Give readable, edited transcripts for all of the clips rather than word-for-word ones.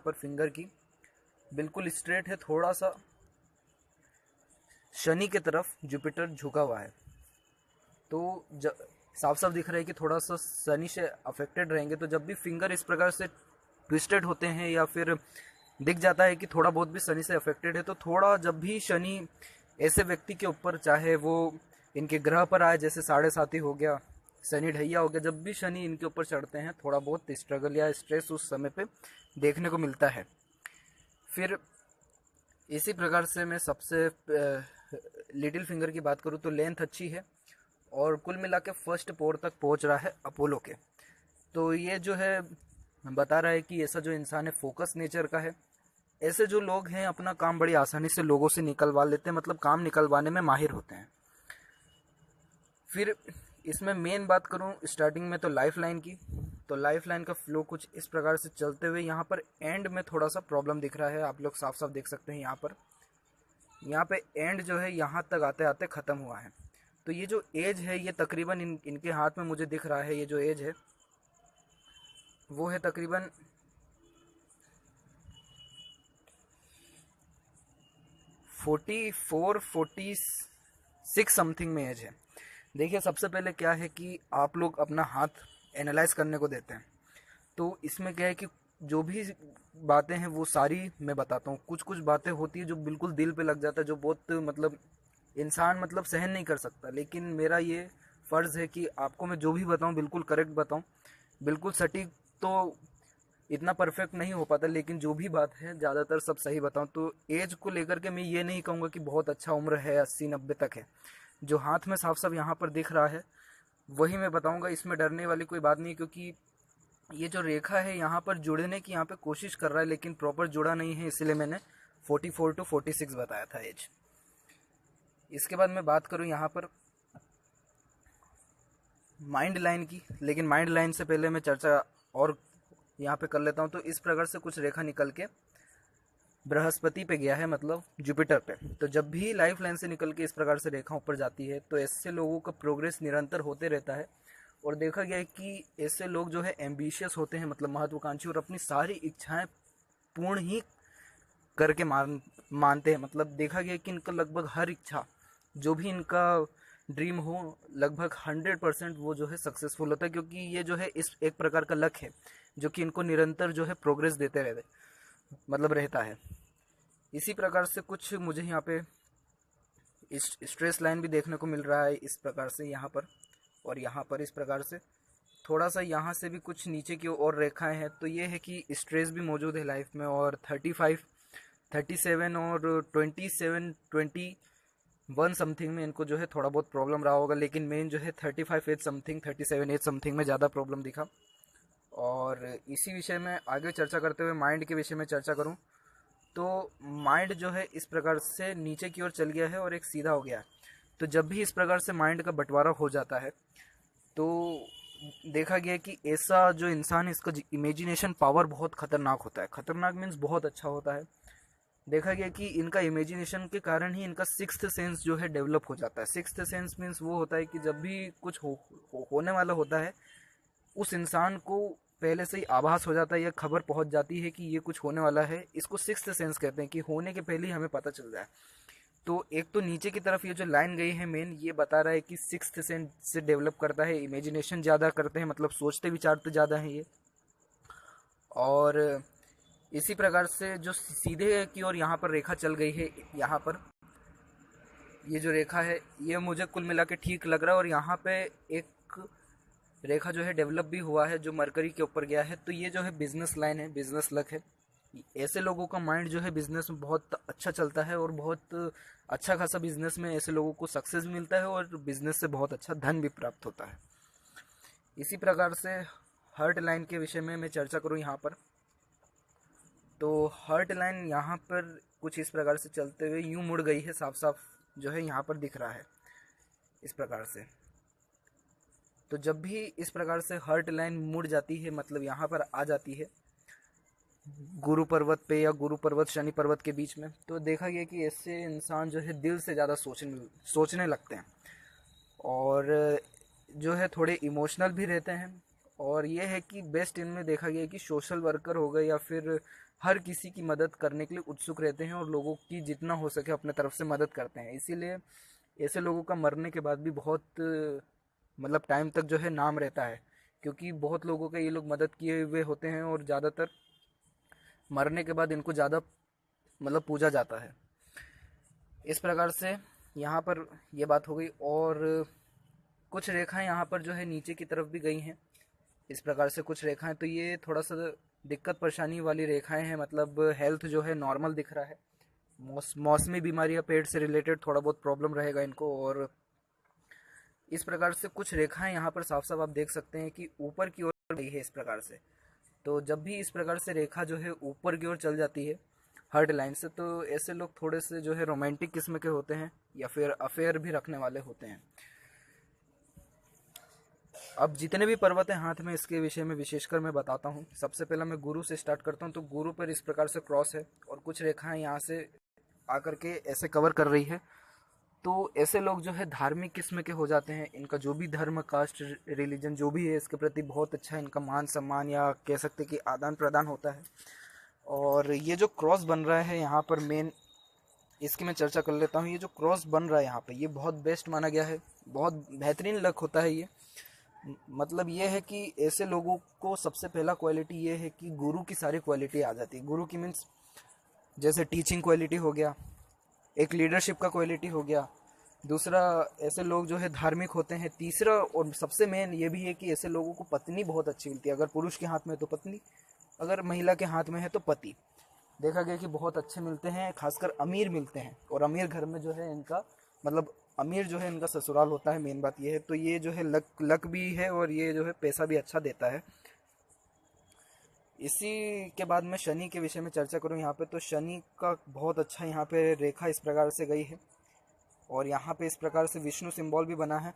पर फिंगर की बिल्कुल स्ट्रेट है, थोड़ा सा शनि की तरफ जुपिटर झुका हुआ है। तो साफ साफ दिख रहा है कि थोड़ा सा शनि से अफेक्टेड रहेंगे। तो जब भी फिंगर इस प्रकार से ट्विस्टेड होते हैं या फिर दिख जाता है कि थोड़ा बहुत भी शनि से अफेक्टेड है, तो थोड़ा जब भी शनि ऐसे व्यक्ति के ऊपर, चाहे वो इनके ग्रह पर आए, जैसे साढ़े साथी हो गया, शनि ढैया हो गया, जब भी शनि इनके ऊपर चढ़ते हैं थोड़ा बहुत स्ट्रगल या स्ट्रेस उस समय पे देखने को मिलता है। फिर इसी प्रकार से मैं सबसे लिटिल फिंगर की बात करूँ तो लेंथ अच्छी है और कुल मिला के फर्स्ट पोर तक पहुंच रहा है अपोलो के। तो ये जो है बता रहा है कि ऐसा जो इंसान है फोकस नेचर का है। ऐसे जो लोग हैं अपना काम बड़ी आसानी से लोगों से निकलवा लेते हैं, मतलब काम निकलवाने में माहिर होते हैं। फिर इसमें मेन बात करूं स्टार्टिंग में तो लाइफ लाइन की, तो लाइफ लाइन का फ्लो कुछ इस प्रकार से चलते हुए यहाँ पर एंड में थोड़ा सा प्रॉब्लम दिख रहा है। आप लोग साफ साफ देख सकते हैं यहाँ पे एंड जो है यहाँ तक आते आते ख़त्म हुआ है। तो ये जो एज है ये तकरीबन इनके हाथ में मुझे दिख रहा है, ये जो एज है वो है तकरीबन 44-46 समथिंग में एज है। देखिए सबसे पहले क्या है कि आप लोग अपना हाथ एनालाइज करने को देते हैं, तो इसमें क्या है कि जो भी बातें हैं वो सारी मैं बताता हूँ। कुछ कुछ बातें होती है जो बिल्कुल दिल पे लग जाता है, जो बहुत मतलब इंसान मतलब सहन नहीं कर सकता, लेकिन मेरा ये फ़र्ज़ है कि आपको मैं जो भी बताऊँ बिल्कुल करेक्ट बताऊँ, बिल्कुल सटीक तो इतना परफेक्ट नहीं हो पाता, लेकिन जो भी बात है ज़्यादातर सब सही बताऊँ। तो एज को लेकर के मैं ये नहीं कहूँगा कि बहुत अच्छा उम्र है, 80-90 तक है। जो हाथ में साफ साफ यहाँ पर दिख रहा है वही मैं बताऊँगा, इसमें डरने वाली कोई बात नहीं, क्योंकि ये जो रेखा है यहाँ पर जुड़ने की यहाँ पे कोशिश कर रहा है लेकिन प्रॉपर जुड़ा नहीं है, इसलिए मैंने 44 to 46 बताया था एज। इसके बाद मैं बात करूँ यहाँ पर माइंड लाइन की, लेकिन माइंड लाइन से पहले मैं चर्चा और यहाँ पे कर लेता हूँ। तो इस प्रकार से कुछ रेखा निकल के बृहस्पति पे गया है, मतलब जुपिटर पे। तो जब भी लाइफ लाइन से निकल के इस प्रकार से रेखा ऊपर जाती है तो ऐसे लोगों का प्रोग्रेस निरंतर होते रहता है। और देखा गया है कि ऐसे लोग जो है एम्बिशियस होते हैं, मतलब महत्वाकांक्षी, और अपनी सारी इच्छाएं पूर्ण ही करके मानते हैं। मतलब देखा गया है कि इनका लगभग हर इच्छा, जो भी इनका ड्रीम हो, लगभग 100% वो जो है सक्सेसफुल होता है, क्योंकि ये जो है इस एक प्रकार का लक है जो कि इनको निरंतर जो है प्रोग्रेस देते रहते मतलब रहता है। इसी प्रकार से कुछ मुझे यहाँ पे स्ट्रेस लाइन भी देखने को मिल रहा है इस प्रकार से यहाँ पर, और यहाँ पर इस प्रकार से थोड़ा सा यहाँ से भी कुछ नीचे की ओर रेखाएं हैं। तो ये है कि स्ट्रेस भी मौजूद है लाइफ में। और 35, 37 और 27-21 समथिंग में इनको जो है थोड़ा बहुत प्रॉब्लम रहा होगा, लेकिन मेन जो है 35 एज समथिंग, 37 एज समथिंग में ज़्यादा प्रॉब्लम दिखा। और इसी विषय में आगे चर्चा करते हुए माइंड के विषय में चर्चा करूं तो माइंड जो है इस प्रकार से नीचे की ओर चल गया है और एक सीधा हो गया है। तो जब भी इस प्रकार से माइंड का बंटवारा हो जाता है तो देखा गया है कि ऐसा जो इंसान है इसका इमेजिनेशन पावर बहुत खतरनाक होता है। खतरनाक मीन्स बहुत अच्छा होता है। देखा गया कि इनका इमेजिनेशन के कारण ही इनका सिक्स्थ सेंस जो है डेवलप हो जाता है। सिक्स्थ सेंस मीन्स वो होता है कि जब भी कुछ होने वाला होता है उस इंसान को पहले से ही आभास हो जाता है या खबर पहुंच जाती है कि ये कुछ होने वाला है। इसको सिक्स्थ सेंस कहते हैं, कि होने के पहले ही हमें पता चल जाए। तो एक तो नीचे की तरफ ये जो लाइन गई है मेन, ये बता रहा है कि सिक्स्थ सेंस से डेवलप करता है, इमेजिनेशन ज़्यादा करते हैं, मतलब सोचते विचारते ज़्यादा हैं ये। और इसी प्रकार से जो सीधे की ओर यहाँ पर रेखा चल गई है, यहाँ पर ये जो रेखा है ये मुझे कुल मिला के ठीक लग रहा है। और यहाँ पे एक रेखा जो है डेवलप भी हुआ है जो मरकरी के ऊपर गया है। तो ये जो है बिजनेस लाइन है, बिजनेस लक है। ऐसे लोगों का माइंड जो है बिजनेस में बहुत अच्छा चलता है और बहुत अच्छा खासा बिजनेस में ऐसे लोगों को सक्सेस भी मिलता है और बिजनेस से बहुत अच्छा धन भी प्राप्त होता है। इसी प्रकार से हर्ट लाइन के विषय में मैं चर्चा करूँ यहाँ पर, तो हर्ट लाइन यहाँ पर कुछ इस प्रकार से चलते हुए यूं मुड़ गई है, साफ साफ जो है यहाँ पर दिख रहा है इस प्रकार से। तो जब भी इस प्रकार से हर्ट लाइन मुड़ जाती है, मतलब यहाँ पर आ जाती है गुरु पर्वत पे या गुरु पर्वत शनि पर्वत के बीच में, तो देखा गया कि ऐसे इंसान जो है दिल से ज़्यादा सोचने लगते हैं और जो है थोड़े इमोशनल भी रहते हैं। और ये है कि बेस्ट इनमें देखा गया कि सोशल वर्कर हो गए या फिर हर किसी की मदद करने के लिए उत्सुक रहते हैं और लोगों की जितना हो सके अपने तरफ से मदद करते हैं। इसीलिए ऐसे लोगों का मरने के बाद भी बहुत मतलब टाइम तक जो है नाम रहता है, क्योंकि बहुत लोगों का ये लोग मदद किए हुए होते हैं और ज़्यादातर मरने के बाद इनको ज़्यादा मतलब पूजा जाता है। इस प्रकार से यहाँ पर ये बात हो गई। और कुछ रेखाएं यहाँ पर जो है नीचे की तरफ भी गई हैं। इस प्रकार से कुछ रेखाएं, तो ये थोड़ा सा दिक्कत परेशानी वाली रेखाएं हैं, मतलब हेल्थ जो है नॉर्मल दिख रहा है। मौसमी बीमारियां, पेट से रिलेटेड थोड़ा बहुत प्रॉब्लम रहेगा इनको। और इस प्रकार से कुछ रेखाएं यहाँ पर साफ साफ आप देख सकते हैं कि ऊपर की ओर गई है इस प्रकार से। तो जब भी इस प्रकार से रेखा जो है ऊपर की ओर चल जाती है हर्ड लाइन से, तो ऐसे लोग थोड़े से जो है रोमांटिक किस्म के होते हैं या फिर अफेयर भी रखने वाले होते हैं। अब जितने भी पर्वत हैं हाथ में, इसके विषय में विशेषकर मैं बताता हूँ। सबसे पहला मैं गुरु से स्टार्ट करता हूँ। तो गुरु पर इस प्रकार से क्रॉस है और कुछ रेखाएं यहाँ से आकर के ऐसे कवर कर रही है। तो ऐसे लोग जो है धार्मिक किस्म के हो जाते हैं। इनका जो भी धर्म, कास्ट, रिलीजन जो भी है, इसके प्रति बहुत अच्छा इनका मान सम्मान या कह सकते कि आदान प्रदान होता है। और ये जो क्रॉस बन रहा है यहाँ पर, मेन इसकी मैं चर्चा कर लेता हूँ। ये जो क्रॉस बन रहा है यहाँ पे, ये बहुत बेस्ट माना गया है, बहुत बेहतरीन लक होता है ये। मतलब ये है कि ऐसे लोगों को सबसे पहला क्वालिटी ये है कि गुरु की सारी क्वालिटी आ जाती है। गुरु की मीन्स जैसे टीचिंग क्वालिटी हो गया, एक लीडरशिप का क्वालिटी हो गया। दूसरा, ऐसे लोग जो है धार्मिक होते हैं। तीसरा और सबसे मेन ये भी है कि ऐसे लोगों को पत्नी बहुत अच्छी मिलती है। अगर पुरुष के हाथ में है तो पत्नी, अगर महिला के हाथ में है तो पति। देखा गया कि बहुत अच्छे मिलते हैं, खासकर अमीर मिलते हैं। और अमीर घर में जो है इनका मतलब अमीर जो है इनका ससुराल होता है, मेन बात ये है। तो ये जो है लक भी है और ये जो है पैसा भी अच्छा देता है। इसी के बाद मैं शनि के विषय में चर्चा करूं यहाँ पे। तो शनि का बहुत अच्छा यहाँ पे रेखा इस प्रकार से गई है और यहाँ पे इस प्रकार से विष्णु सिंबल भी बना है।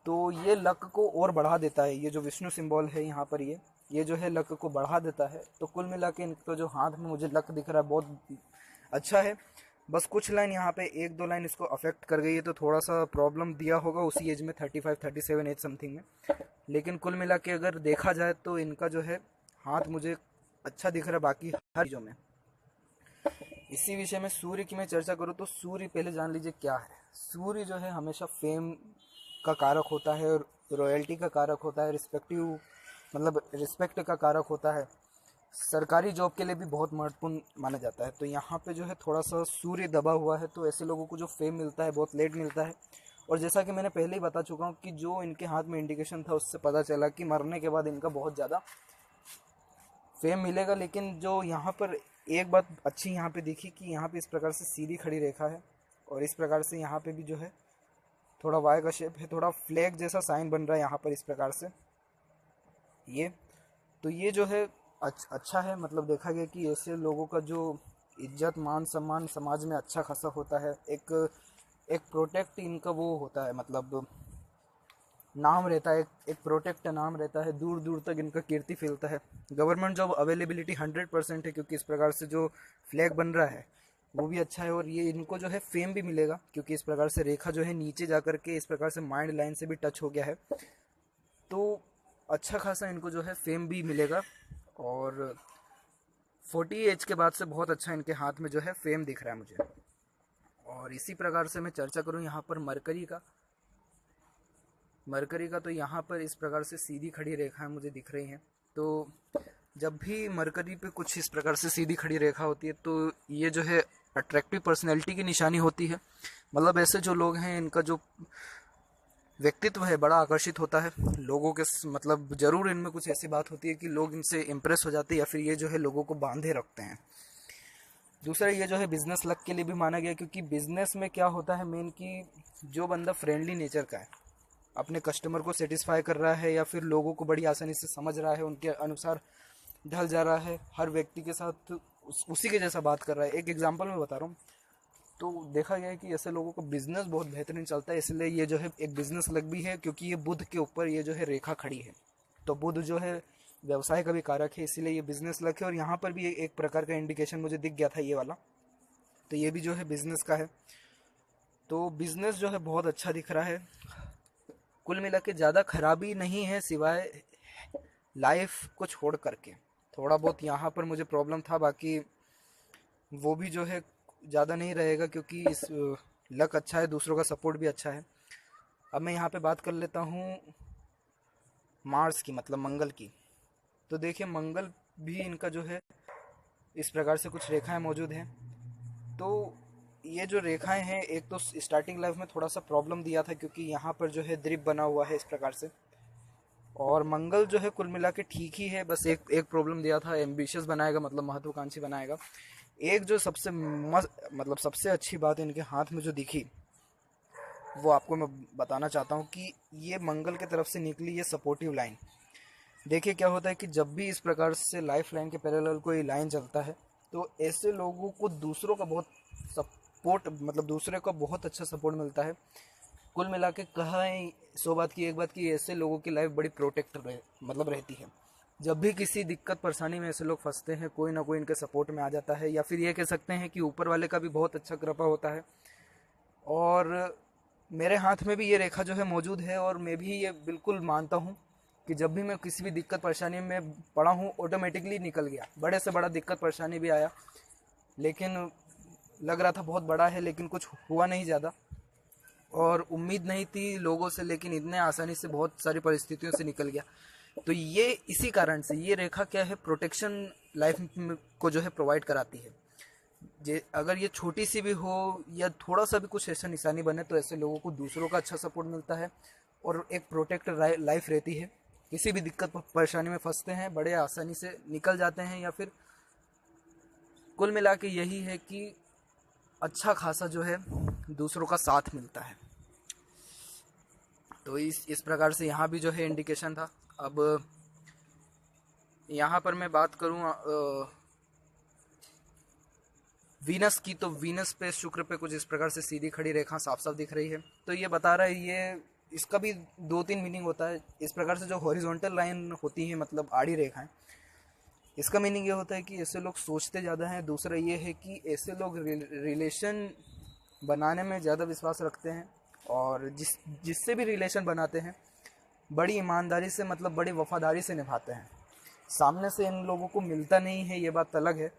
तो ये लक को और बढ़ा देता है। ये जो विष्णु सिंबल है यहाँ पर, ये जो है लक को बढ़ा देता है। तो कुल मिला के इनको जो हाथ में मुझे लक दिख रहा है बहुत अच्छा है। बस कुछ लाइन यहाँ पे, एक दो लाइन इसको अफेक्ट कर गई है, तो थोड़ा सा प्रॉब्लम दिया होगा उसी एज में, 35 37 एज समथिंग में। लेकिन कुल मिला के अगर देखा जाए तो इनका जो है हाथ मुझे अच्छा दिख रहा है बाकी हर चीज़ों में। इसी विषय में सूर्य की मैं चर्चा करूँ तो सूर्य पहले जान लीजिए क्या है। सूर्य जो है हमेशा फेम का कारक होता है, रॉयल्टी का कारक होता है, मतलब रिस्पेक्ट का कारक होता है। सरकारी जॉब के लिए भी बहुत महत्वपूर्ण माना जाता है। तो यहाँ पे जो है थोड़ा सा सूर्य दबा हुआ है, तो ऐसे लोगों को जो फेम मिलता है बहुत लेट मिलता है। और जैसा कि मैंने पहले ही बता चुका हूँ कि जो इनके हाथ में इंडिकेशन था उससे पता चला कि मरने के बाद इनका बहुत ज़्यादा फेम मिलेगा। लेकिन जो यहाँ पर एक बात अच्छी यहाँ पे देखी कि यहाँ पे इस प्रकार से सीधी खड़ी रेखा है और इस प्रकार से यहाँ पे भी जो है थोड़ा वाई का शेप है, थोड़ा फ्लैग जैसा साइन बन रहा है यहाँ पर इस प्रकार से ये। तो ये जो है अच्छा है। मतलब देखा गया कि ऐसे लोगों का जो इज्जत मान सम्मान समाज में अच्छा खासा होता है। एक प्रोटेक्ट इनका वो होता है, मतलब नाम रहता है, एक प्रोटेक्ट नाम रहता है, दूर दूर तक इनका कीर्ति फैलता है। गवर्नमेंट जॉब अवेलेबिलिटी 100% है, क्योंकि इस प्रकार से जो फ्लैग बन रहा है वो भी अच्छा है। और ये इनको जो है फेम भी मिलेगा, क्योंकि इस प्रकार से रेखा जो है नीचे जा कर के इस प्रकार से माइंड लाइन से भी टच हो गया है। तो अच्छा खासा इनको जो है फेम भी मिलेगा। और 40 एज के बाद से बहुत अच्छा इनके हाथ में जो है फेम दिख रहा है मुझे। और इसी प्रकार से मैं चर्चा करूँ यहाँ पर मरकरी का तो यहाँ पर इस प्रकार से सीधी खड़ी रेखाएं मुझे दिख रही हैं। तो जब भी मरकरी पे कुछ इस प्रकार से सीधी खड़ी रेखा होती है तो ये जो है अट्रैक्टिव पर्सनैलिटी की निशानी होती है। मतलब ऐसे जो लोग हैं इनका जो व्यक्तित्व है बड़ा आकर्षित होता है लोगों के, मतलब जरूर इनमें कुछ ऐसी बात होती है कि लोग इनसे इम्प्रेस हो जाते हैं या फिर ये जो है लोगों को बांधे रखते हैं। दूसरा, ये जो है बिजनेस लक के लिए भी माना गया, क्योंकि बिजनेस में क्या होता है मेन कि जो बंदा फ्रेंडली नेचर का है, अपने कस्टमर को सेटिस्फाई कर रहा है या फिर लोगों को बड़ी आसानी से समझ रहा है, उनके अनुसार ढल जा रहा है, हर व्यक्ति के साथ उसी के जैसा बात कर रहा है। एक एग्जांपल मैं बता रहा हूँ। तो देखा गया है कि ऐसे लोगों का बिजनेस बहुत बेहतरीन चलता है, इसलिए ये जो है एक बिजनेस लक भी है, क्योंकि ये बुध के ऊपर ये जो है रेखा खड़ी है। तो बुध जो है व्यवसाय का भी कारक है, इसीलिए ये बिजनेस लक है। और यहाँ पर भी एक प्रकार का इंडिकेशन मुझे दिख गया था ये वाला, तो ये भी जो है बिजनेस का है। तो बिजनेस जो है बहुत अच्छा दिख रहा है। कुल मिला के ज़्यादा खराबी नहीं है, सिवाय लाइफ को छोड़ करके थोड़ा बहुत यहाँ पर मुझे प्रॉब्लम था, बाकी वो भी जो है ज़्यादा नहीं रहेगा, क्योंकि इस लक अच्छा है, दूसरों का सपोर्ट भी अच्छा है। अब मैं यहाँ पे बात कर लेता हूँ मार्स की, मतलब मंगल की। तो देखिए मंगल भी इनका जो है इस प्रकार से कुछ रेखाएं मौजूद हैं। तो ये जो रेखाएं हैं, एक तो स्टार्टिंग लाइफ में थोड़ा सा प्रॉब्लम दिया था, क्योंकि यहाँ पर जो है द्वीप बना हुआ है इस प्रकार से। और मंगल जो है कुल मिला के ठीक ही है, बस एक एक प्रॉब्लम दिया था, एम्बिशियस बनाएगा, मतलब महत्वाकांक्षी बनाएगा। एक जो सबसे मतलब सबसे अच्छी बात इनके हाथ में जो दिखी, वो आपको मैं बताना चाहता हूँ कि ये मंगल की तरफ से निकली ये सपोर्टिव लाइन। देखिए क्या होता है कि जब भी इस प्रकार से लाइफ लाइन के पैरेलल कोई लाइन चलता है, तो ऐसे लोगों को दूसरों का बहुत सपोर्ट, मतलब दूसरे का बहुत अच्छा सपोर्ट मिलता है। कुल मिला के कहें 100 बात की एक बात की, ऐसे लोगों की लाइफ बड़ी प्रोटेक्ट मतलब रहती है। जब भी किसी दिक्कत परेशानी में ऐसे लोग फंसते हैं, कोई ना कोई इनके सपोर्ट में आ जाता है, या फिर ये कह सकते हैं कि ऊपर वाले का भी बहुत अच्छा कृपा होता है। और मेरे हाथ में भी ये रेखा जो है मौजूद है, और मैं भी ये बिल्कुल मानता हूँ कि जब भी मैं किसी भी दिक्कत परेशानी में पड़ा हूँ, ऑटोमेटिकली निकल गया। बड़े से बड़ा दिक्कत परेशानी भी आया, लेकिन लग रहा था बहुत बड़ा है, लेकिन कुछ हुआ नहीं ज़्यादा, और उम्मीद नहीं थी लोगों से, लेकिन इतने आसानी से बहुत सारी परिस्थितियों से निकल गया। तो ये इसी कारण से ये रेखा क्या है, प्रोटेक्शन लाइफ को जो है प्रोवाइड कराती है। जे अगर ये छोटी सी भी हो या थोड़ा सा भी कुछ ऐसा निशानी बने, तो ऐसे लोगों को दूसरों का अच्छा सपोर्ट मिलता है, और एक प्रोटेक्ट लाइफ रहती है। किसी भी दिक्कत परेशानी में फंसते हैं, बड़े आसानी से निकल जाते हैं, या फिर कुल मिला के यही है कि अच्छा खासा जो है दूसरों का साथ मिलता है। तो इस प्रकार से यहाँ भी जो है इंडिकेशन था। अब यहाँ पर मैं बात करूँ वीनस की, तो वीनस पे शुक्र पे कुछ इस प्रकार से सीधी खड़ी रेखा साफ साफ दिख रही है। तो ये बता रहा है, ये इसका भी 2-3 मीनिंग होता है। इस प्रकार से जो हॉरिजॉन्टल लाइन होती है, मतलब आड़ी रेखाएं, इसका मीनिंग ये होता है कि ऐसे लोग सोचते ज़्यादा हैं। दूसरा ये है कि ऐसे लोग रिलेशन बनाने में ज़्यादा विश्वास रखते हैं, और जिससे भी रिलेशन बनाते हैं बड़ी ईमानदारी से, मतलब बड़ी वफादारी से निभाते हैं। सामने से इन लोगों को मिलता नहीं है, ये बात अलग है,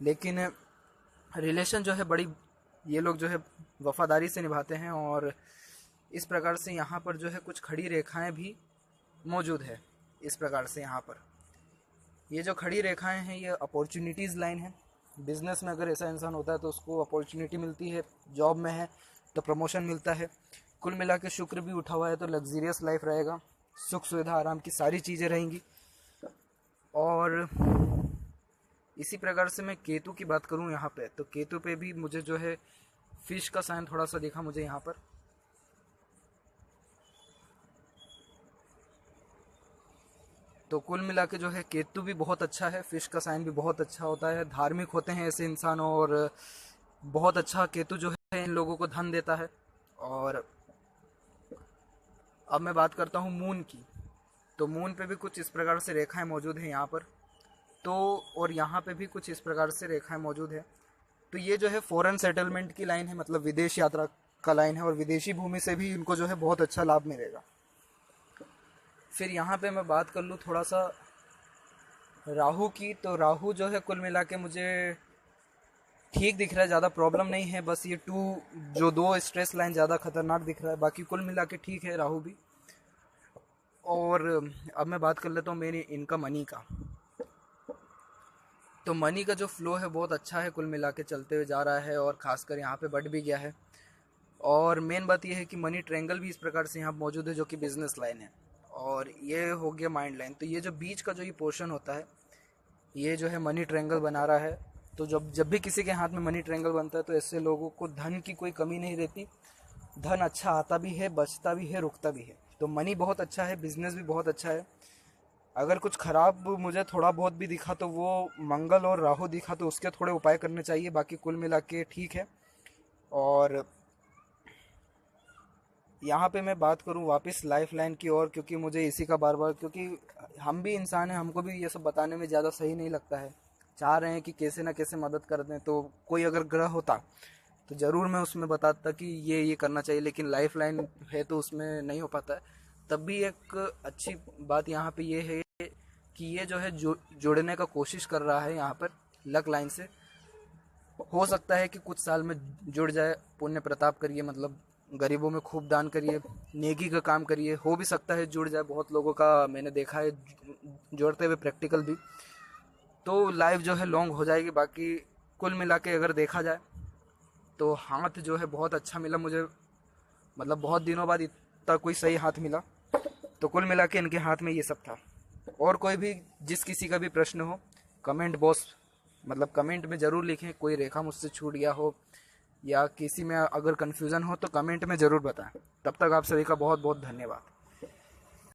लेकिन रिलेशन जो है बड़ी ये लोग जो है वफादारी से निभाते हैं। और इस प्रकार से यहाँ पर जो है कुछ खड़ी रेखाएं भी मौजूद है। इस प्रकार से यहाँ पर ये जो खड़ी रेखाएं हैं, ये अपॉर्चुनिटीज़ लाइन है। बिजनेस में अगर ऐसा इंसान होता है तो उसको अपॉर्चुनिटी मिलती है, जॉब में है तो प्रमोशन मिलता है। कुल मिला के शुक्र भी उठा हुआ है तो लग्जीरियस लाइफ रहेगा, सुख सुविधा आराम की सारी चीज़ें रहेंगी। और इसी प्रकार से मैं केतु की बात करूं यहाँ पे, तो केतु पे भी मुझे जो है फिश का साइन थोड़ा सा दिखा मुझे यहाँ पर। तो कुल मिला के जो है केतु भी बहुत अच्छा है, फिश का साइन भी बहुत अच्छा होता है। धार्मिक होते हैं ऐसे इंसान, और बहुत अच्छा केतु जो है इन लोगों को धन देता है। और अब मैं बात करता हूँ मून की। तो मून पे भी कुछ इस प्रकार से रेखाएं मौजूद हैं यहाँ पर। तो और यहाँ पे भी कुछ इस प्रकार से रेखाएं मौजूद है। तो ये जो है फॉरेन सेटलमेंट की लाइन है, मतलब विदेश यात्रा का लाइन है, और विदेशी भूमि से भी इनको जो है बहुत अच्छा लाभ मिलेगा। फिर यहाँ पे मैं बात कर लूँ थोड़ा सा राहु की। तो राहु जो है कुल मिला के मुझे ठीक दिख रहा है, ज़्यादा प्रॉब्लम नहीं है। बस ये जो 2 स्ट्रेस लाइन ज़्यादा खतरनाक दिख रहा है, बाकी कुल मिला के ठीक है राहु भी। और अब मैं बात कर लेता हूँ मेरी इनका मनी का। तो मनी का जो फ्लो है बहुत अच्छा है, कुल मिला के चलते हुए जा रहा है, और ख़ासकर यहाँ पे बढ़ भी गया है। और मेन बात यह है कि मनी ट्रायंगल भी इस प्रकार से यहाँ मौजूद है, जो कि बिजनेस लाइन है। और ये हो गया माइंड लाइन। तो ये जो बीच का जो ये पोर्शन होता है, ये जो है मनी ट्रायंगल बना रहा है। तो जब भी किसी के हाथ में मनी ट्रायंगल बनता है, तो ऐसे लोगों को धन की कोई कमी नहीं रहती। धन अच्छा आता भी है, बचता भी है, रुकता भी है। तो मनी बहुत अच्छा है, बिजनेस भी बहुत अच्छा है। अगर कुछ खराब मुझे थोड़ा बहुत भी दिखा तो वो मंगल और राहु दिखा, तो उसके थोड़े उपाय करने चाहिए। बाकी कुल मिला के ठीक है। और यहाँ पे मैं बात करूँ वापस लाइफ लाइन की ओर, क्योंकि मुझे इसी का बार बार, क्योंकि हम भी इंसान हैं, हमको भी ये सब बताने में ज़्यादा सही नहीं लगता है। चाह रहे हैं कि कैसे ना कैसे मदद कर दें। तो कोई अगर ग्रह होता तो ज़रूर मैं उसमें बताता कि ये करना चाहिए, लेकिन लाइफ लाइन है तो उसमें नहीं हो पाता है। तब भी एक अच्छी बात यहाँ पे ये है कि ये जो है जुड़ने का कोशिश कर रहा है यहाँ पर लक लाइन से। हो सकता है कि कुछ साल में जुड़ जाए, पुण्य प्रताप करिए, मतलब गरीबों में खूब दान करिए, नेकी का काम करिए, हो भी सकता है जुड़ जाए। बहुत लोगों का मैंने देखा है जोड़ते हुए प्रैक्टिकल भी। तो लाइफ जो है लॉन्ग हो जाएगी। बाकी कुल मिला के अगर देखा जाए तो हाथ जो है बहुत अच्छा मिला मुझे, मतलब बहुत दिनों बाद इतना कोई सही हाथ मिला। तो कुल मिला के इनके हाथ में ये सब था। और कोई भी जिस किसी का भी प्रश्न हो, कमेंट बॉक्स मतलब कमेंट में ज़रूर लिखें। कोई रेखा मुझसे छूट गया हो या किसी में अगर कन्फ्यूज़न हो तो कमेंट में ज़रूर बताएं। तब तक आप सभी का बहुत बहुत धन्यवाद।